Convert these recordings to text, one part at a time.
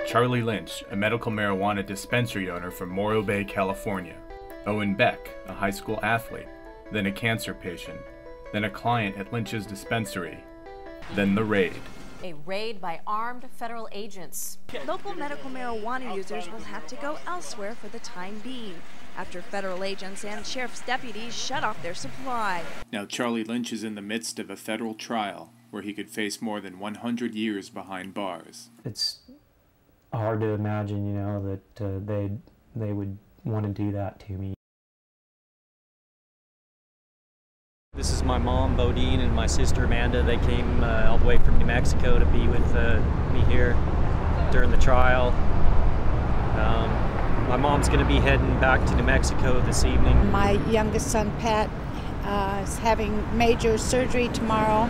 Charlie Lynch, a medical marijuana dispensary owner from Morro Bay, California. Owen Beck, a high school athlete, then a cancer patient, then a client at Lynch's dispensary, then the raid. A raid by armed federal agents. Local medical marijuana users will have to go elsewhere for the time being, after federal agents and sheriff's deputies shut off their supply. Now Charlie Lynch is in the midst of a federal trial where he could face more than 100 years behind bars. It's hard to imagine, that they would want to do that to me. This is my mom, Bodine, and my sister, Amanda. They came all the way from New Mexico to be with me here during the trial. My mom's going to be heading back to New Mexico this evening. My youngest son, Pat, is having major surgery tomorrow.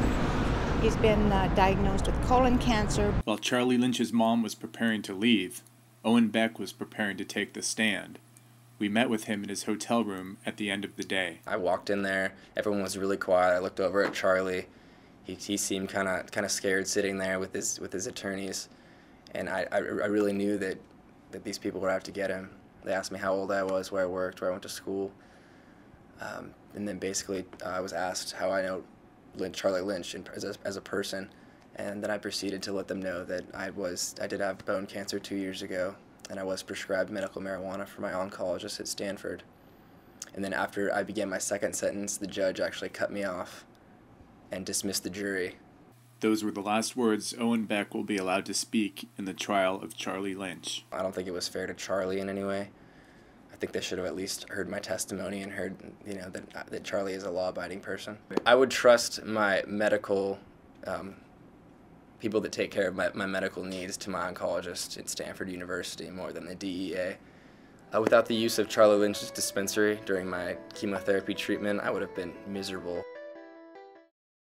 He's been diagnosed with colon cancer. While Charlie Lynch's mom was preparing to leave, Owen Beck was preparing to take the stand. We met with him in his hotel room at the end of the day. I walked in there, everyone was really quiet. I looked over at Charlie. He seemed kind of scared sitting there with his attorneys, and I really knew that these people were out to get him. They asked me how old I was, where I worked, where I went to school, and then basically I was asked how I know Charlie Lynch as a person, and then I proceeded to let them know that I did have bone cancer 2 years ago, and I was prescribed medical marijuana from my oncologist at Stanford. And then after I began my second sentence, the judge actually cut me off and dismissed the jury. Those were the last words Owen Beck will be allowed to speak in the trial of Charlie Lynch. I don't think it was fair to Charlie in any way. I think they should have at least heard my testimony and heard, that Charlie is a law-abiding person. I would trust my medical, people that take care of my medical needs to my oncologist at Stanford University more than the DEA. Without the use of Charlie Lynch's dispensary during my chemotherapy treatment, I would have been miserable.